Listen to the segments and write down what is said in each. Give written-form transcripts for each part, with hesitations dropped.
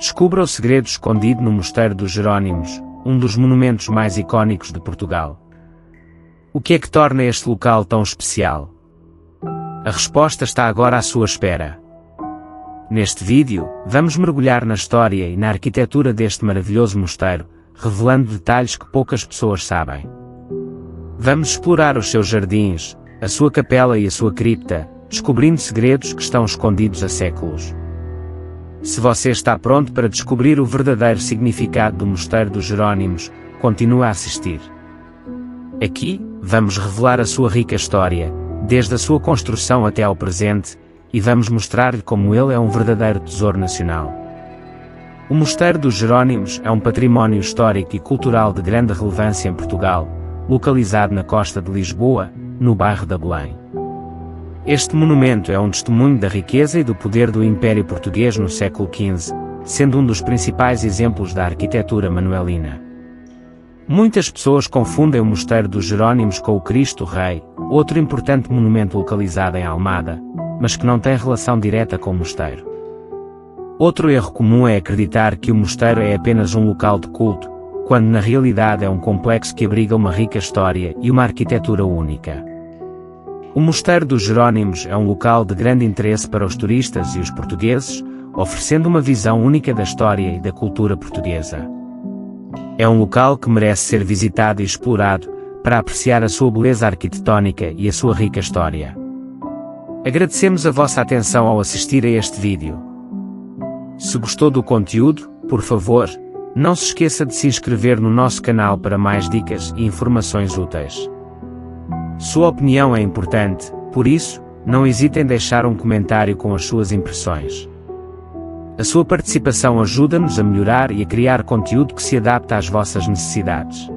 Descubra o segredo escondido no Mosteiro dos Jerónimos, um dos monumentos mais icónicos de Portugal. O que é que torna este local tão especial? A resposta está agora à sua espera. Neste vídeo, vamos mergulhar na história e na arquitetura deste maravilhoso mosteiro, revelando detalhes que poucas pessoas sabem. Vamos explorar os seus jardins, a sua capela e a sua cripta, descobrindo segredos que estão escondidos há séculos. Se você está pronto para descobrir o verdadeiro significado do Mosteiro dos Jerónimos, continue a assistir. Aqui, vamos revelar a sua rica história, desde a sua construção até ao presente, e vamos mostrar-lhe como ele é um verdadeiro tesouro nacional. O Mosteiro dos Jerónimos é um património histórico e cultural de grande relevância em Portugal, localizado na costa de Lisboa, no bairro da Belém. Este monumento é um testemunho da riqueza e do poder do Império Português no século XV, sendo um dos principais exemplos da arquitetura manuelina. Muitas pessoas confundem o Mosteiro dos Jerónimos com o Cristo Rei, outro importante monumento localizado em Almada, mas que não tem relação direta com o mosteiro. Outro erro comum é acreditar que o mosteiro é apenas um local de culto, quando na realidade é um complexo que abriga uma rica história e uma arquitetura única. O Mosteiro dos Jerónimos é um local de grande interesse para os turistas e os portugueses, oferecendo uma visão única da história e da cultura portuguesa. É um local que merece ser visitado e explorado, para apreciar a sua beleza arquitetónica e a sua rica história. Agradecemos a vossa atenção ao assistir a este vídeo. Se gostou do conteúdo, por favor, não se esqueça de se inscrever no nosso canal para mais dicas e informações úteis. Sua opinião é importante, por isso, não hesite em deixar um comentário com as suas impressões. A sua participação ajuda-nos a melhorar e a criar conteúdo que se adapta às vossas necessidades.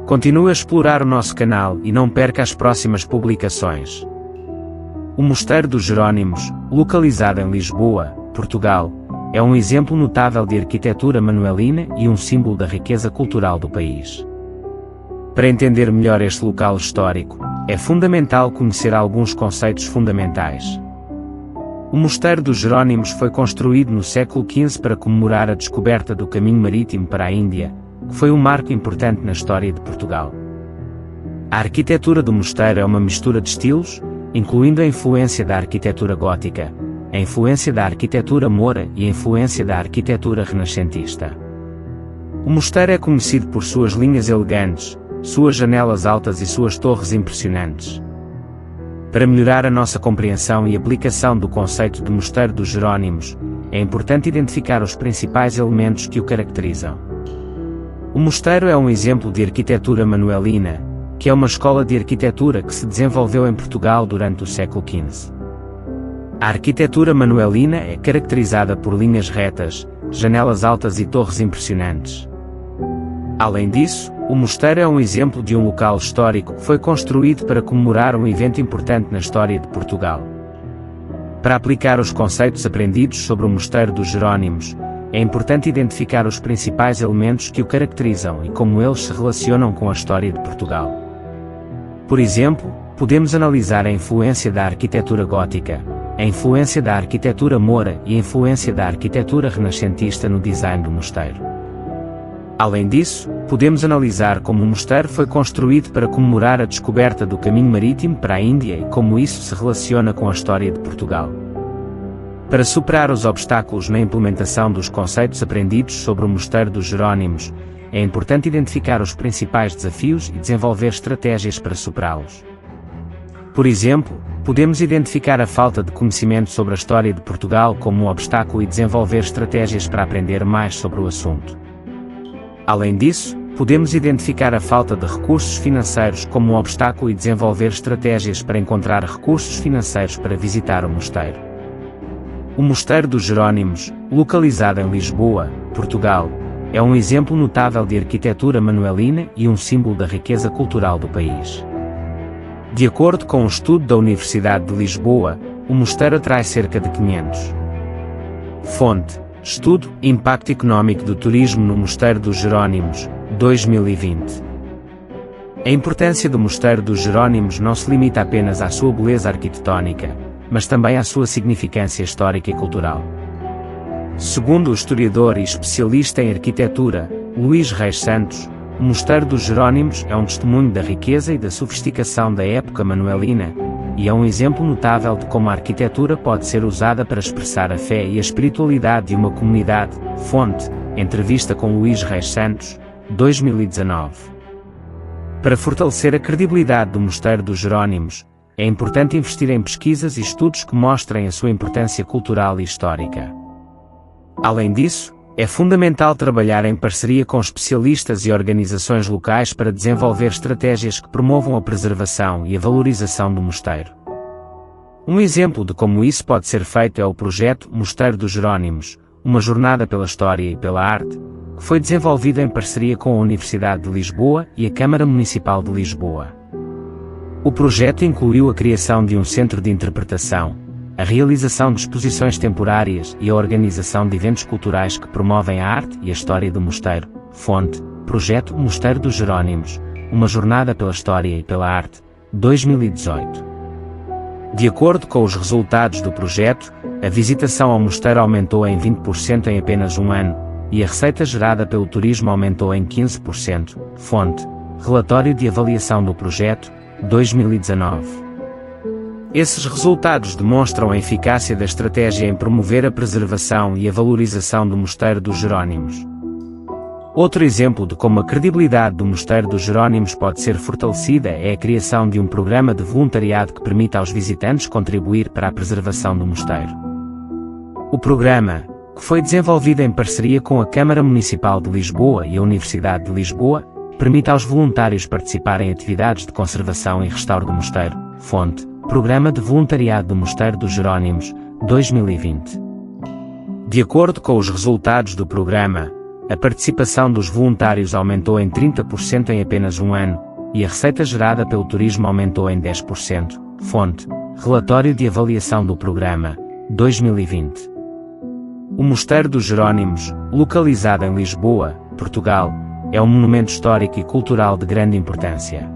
Continue a explorar o nosso canal e não perca as próximas publicações. O Mosteiro dos Jerónimos, localizado em Lisboa, Portugal, é um exemplo notável de arquitetura manuelina e um símbolo da riqueza cultural do país. Para entender melhor este local histórico, é fundamental conhecer alguns conceitos fundamentais. O Mosteiro dos Jerónimos foi construído no século XV para comemorar a descoberta do caminho marítimo para a Índia, que foi um marco importante na história de Portugal. A arquitetura do mosteiro é uma mistura de estilos, incluindo a influência da arquitetura gótica, a influência da arquitetura moura e a influência da arquitetura renascentista. O mosteiro é conhecido por suas linhas elegantes, suas janelas altas e suas torres impressionantes. Para melhorar a nossa compreensão e aplicação do conceito de Mosteiro dos Jerónimos, é importante identificar os principais elementos que o caracterizam. O mosteiro é um exemplo de arquitetura manuelina, que é uma escola de arquitetura que se desenvolveu em Portugal durante o século XV. A arquitetura manuelina é caracterizada por linhas retas, janelas altas e torres impressionantes. Além disso, o mosteiro é um exemplo de um local histórico que foi construído para comemorar um evento importante na história de Portugal. Para aplicar os conceitos aprendidos sobre o Mosteiro dos Jerónimos, é importante identificar os principais elementos que o caracterizam e como eles se relacionam com a história de Portugal. Por exemplo, podemos analisar a influência da arquitetura gótica, a influência da arquitetura moura e a influência da arquitetura renascentista no design do mosteiro. Além disso, podemos analisar como o mosteiro foi construído para comemorar a descoberta do caminho marítimo para a Índia e como isso se relaciona com a história de Portugal. Para superar os obstáculos na implementação dos conceitos aprendidos sobre o Mosteiro dos Jerónimos, é importante identificar os principais desafios e desenvolver estratégias para superá-los. Por exemplo, podemos identificar a falta de conhecimento sobre a história de Portugal como um obstáculo e desenvolver estratégias para aprender mais sobre o assunto. Além disso, podemos identificar a falta de recursos financeiros como um obstáculo e desenvolver estratégias para encontrar recursos financeiros para visitar o mosteiro. O Mosteiro dos Jerónimos, localizado em Lisboa, Portugal, é um exemplo notável de arquitetura manuelina e um símbolo da riqueza cultural do país. De acordo com um estudo da Universidade de Lisboa, o mosteiro atrai cerca de 500. Fonte: Estudo Impacto Económico do Turismo no Mosteiro dos Jerónimos, 2020. A importância do Mosteiro dos Jerónimos não se limita apenas à sua beleza arquitetónica, mas também à sua significância histórica e cultural. Segundo o historiador e especialista em arquitetura, Luís Reis Santos, o Mosteiro dos Jerónimos é um testemunho da riqueza e da sofisticação da época manuelina, e é um exemplo notável de como a arquitetura pode ser usada para expressar a fé e a espiritualidade de uma comunidade. Fonte: entrevista com Luís Reis Santos, 2019. Para fortalecer a credibilidade do Mosteiro dos Jerónimos, é importante investir em pesquisas e estudos que mostrem a sua importância cultural e histórica. Além disso, é fundamental trabalhar em parceria com especialistas e organizações locais para desenvolver estratégias que promovam a preservação e a valorização do mosteiro. Um exemplo de como isso pode ser feito é o projeto Mosteiro dos Jerónimos, uma jornada pela história e pela arte, que foi desenvolvido em parceria com a Universidade de Lisboa e a Câmara Municipal de Lisboa. O projeto incluiu a criação de um centro de interpretação, a realização de exposições temporárias e a organização de eventos culturais que promovem a arte e a história do mosteiro. Fonte: Projeto Mosteiro dos Jerónimos, uma jornada pela história e pela arte, 2018. De acordo com os resultados do projeto, a visitação ao mosteiro aumentou em 20% em apenas um ano, e a receita gerada pelo turismo aumentou em 15%. Fonte: Relatório de avaliação do projeto, 2019. Esses resultados demonstram a eficácia da estratégia em promover a preservação e a valorização do Mosteiro dos Jerónimos. Outro exemplo de como a credibilidade do Mosteiro dos Jerónimos pode ser fortalecida é a criação de um programa de voluntariado que permita aos visitantes contribuir para a preservação do mosteiro. O programa, que foi desenvolvido em parceria com a Câmara Municipal de Lisboa e a Universidade de Lisboa, permite aos voluntários participar em atividades de conservação e restauro do mosteiro. Fonte: Programa de Voluntariado do Mosteiro dos Jerónimos, 2020. De acordo com os resultados do programa, a participação dos voluntários aumentou em 30% em apenas um ano, e a receita gerada pelo turismo aumentou em 10%. Fonte: Relatório de avaliação do programa, 2020. O Mosteiro dos Jerónimos, localizado em Lisboa, Portugal, é um monumento histórico e cultural de grande importância.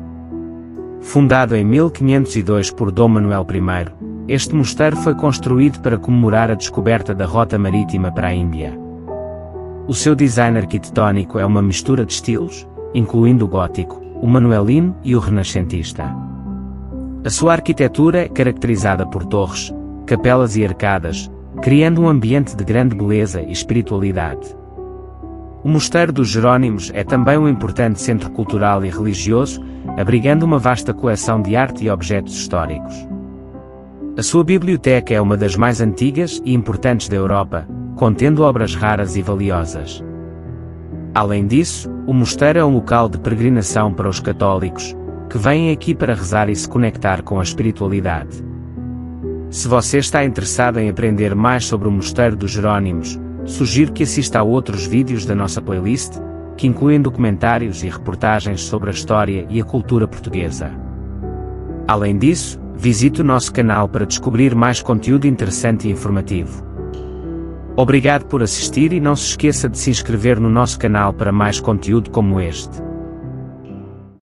Fundado em 1502 por Dom Manuel I, este mosteiro foi construído para comemorar a descoberta da rota marítima para a Índia. O seu design arquitetónico é uma mistura de estilos, incluindo o gótico, o manuelino e o renascentista. A sua arquitetura é caracterizada por torres, capelas e arcadas, criando um ambiente de grande beleza e espiritualidade. O Mosteiro dos Jerónimos é também um importante centro cultural e religioso, abrigando uma vasta coleção de arte e objetos históricos. A sua biblioteca é uma das mais antigas e importantes da Europa, contendo obras raras e valiosas. Além disso, o mosteiro é um local de peregrinação para os católicos, que vêm aqui para rezar e se conectar com a espiritualidade. Se você está interessado em aprender mais sobre o Mosteiro dos Jerónimos, sugiro que assista a outros vídeos da nossa playlist, que incluem documentários e reportagens sobre a história e a cultura portuguesa. Além disso, visite o nosso canal para descobrir mais conteúdo interessante e informativo. Obrigado por assistir e não se esqueça de se inscrever no nosso canal para mais conteúdo como este.